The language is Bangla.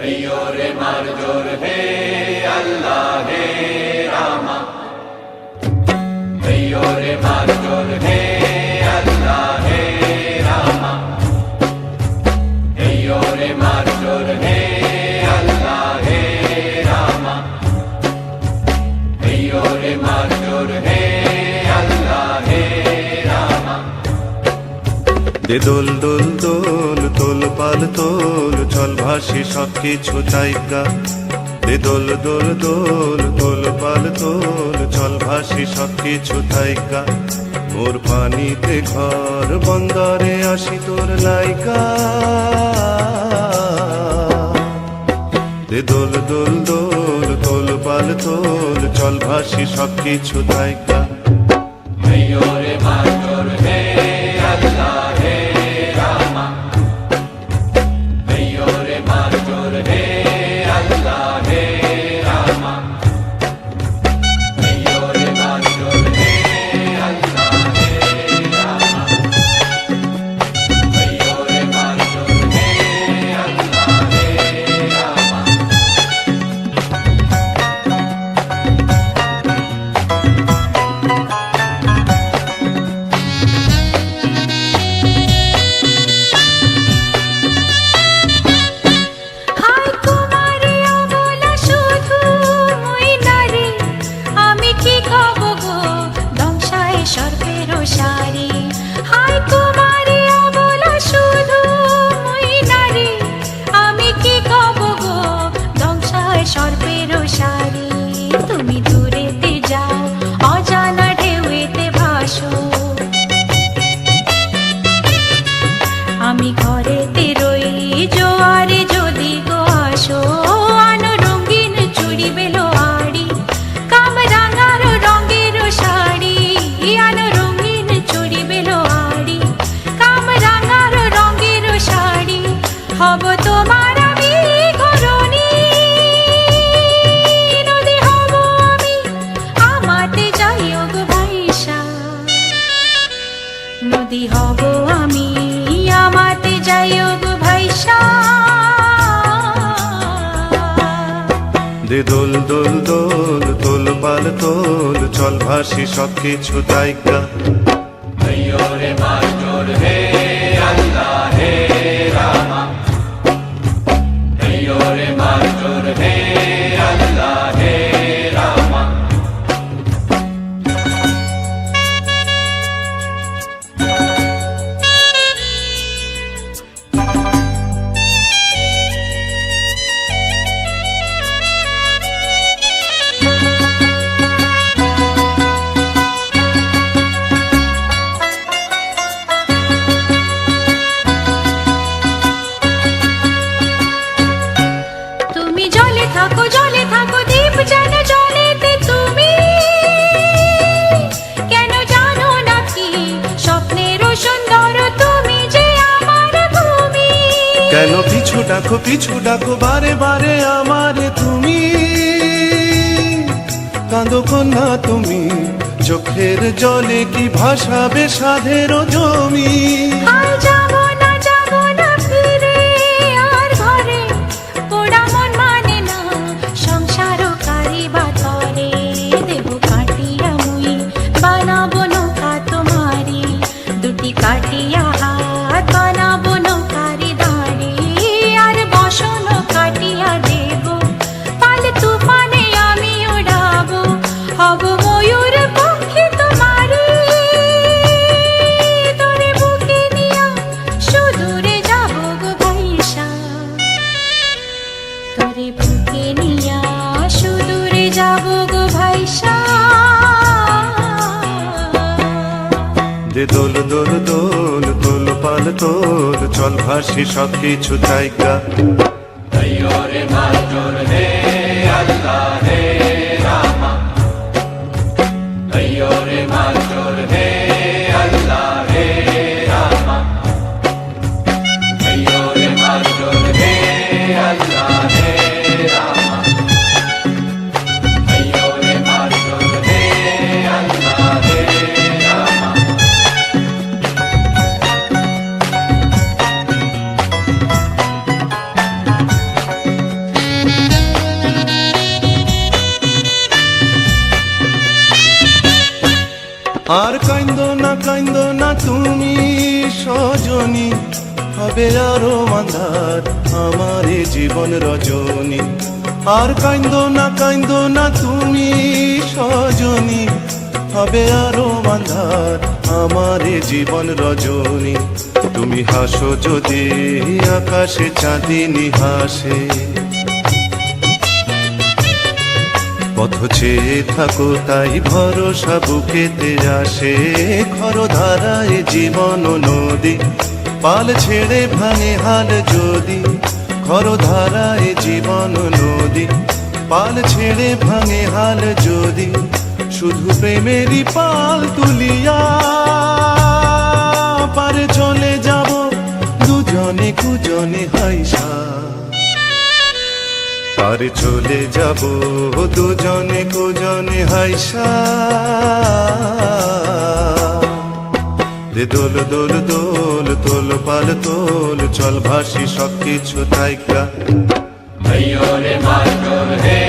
अय्यो रे मारजोर हे अल्लाह हे रामा, अय्यो रे मारजोर हे अल्लाह हे रामा, अय्यो रे मारजोर हे अल्लाह हे रामा, अय्यो रे मारजोर हे अल्लाह हे रामा। দে দোল দোল দোল দোল পাল তোল চল ভাসি সবকিছু তাইকা। দে দোল দোল দোল দোল পাল তোল চল ভাসি সবকিছু তাইকা। মোর পানিতে ঘর বন্দরে আসি তোর লাইকা। দে দোল দোল দোল দোল পাল তোল চল ভাসি সবকিছু তাইকা। अय्यो रे मारजोर हे अल्लाह हे रामा, अय्यो रे मारजोर हे अल्लाह हे रामा, अय्यो रे मारजोर हे अल्लाह हे रामा, अय्यो रे मारजोर हे अल्लाह हे रामा। তুমি দূরেতে যাও অজানা ঢেউতে ভাসো, আমি ঘরেতে রই জোয়ারে যদি গো আসো। আনো রঙিন চুড়ি বেলো আড়ি কামরাঙার রঙের শাড়ি, আনো রঙিন চুড়ি বেলো আড়ি কামরাঙার রঙের শাড়ি। হব তোমার আমি ঘরণী, নদী হব আমি আমাতে যাইও গো ভাইসা। নদী হব আমি আমাতে যাইও গো ভাইসা। দে দোল দোল দোল দোল পাল তোল চল ভাসি সবকিছু তাইকা। अय्यो रे मारजोर हे अल्लाह हे रामा, अय्यो रे मारजोर हे अल्लाह हे रामा। তুমি জলে থাকো দীপ যেন জলেতে তুমি, কেন জানো না কি স্বপ্নের সুন্দর তুমি যে আমার ভূমি। কেন পিছু ডাকো বারে বারে আমারে তুমি। কাঁদো কন্যা তুমি, চোখের জলে কি ভাসাবে সাধের জমি। আর যাব না ফিরে আর ঘরে, পোড়া মন মানে না সংসার কারিবা তরে। দেব কাটিয়া মুই বানাবো নৌকা তোমারি, দুটি কাটিয়া হাত বানাবো নৌকারি দাঁড়ি। আর বসন কাটিয়া দেব পাল তুফানে আমি উড়াবো, হব ময়ূর পক্ষী তোমারি। তোরে বুকে নিয়া সুদূরে যাব গো ভাইসা, তোরে বুকে নিয়া সুদূরে যাব গো ভাইসা। দে দোল দোল দোল দোল পাল তোল চল ভাসি সবকিছু তাইকা। अय्यो रे मारजोर हे अल्लाह हे रामा, अय्यो रे मारजोर हे अल्लाह हे रामा, अय्यो रे मारजोर हे अल्लाह हे रामा, अय्यो रे मारजोर हे अल्लाह हे रामा। আর কাইন্দো না তুমি সজনী, হবে আরো আন্ধার আমার এ জীবন রজনী। আর কাইন্দো না তুমি সজনী, হবে আরো আন্ধার আমার এ জীবন রজনী। তুমি হাসো যদি আকাশে চাঁদিনী হাসে, পথ চেয়ে থাকো তাই ভরসা বুকেতে আসে। খরধারায় জীবন নদী, পাল ছেড়ে ভাঙে হাল যদি। খরধারায় জীবন নদী, পাল ছেড়ে ভাঙে হাল যদি। শুধু প্রেমেরই পাল তুলিয়া পারে চলে যাব দুজনে কুজনে হাইসা। পারে চলে যাব দুজনে কুজনে হাইসা। দোল দোল দোল তোল পাল তোল, চল ভাসি সব কিছু তাইকা। ভাইও রে মাস্টার হে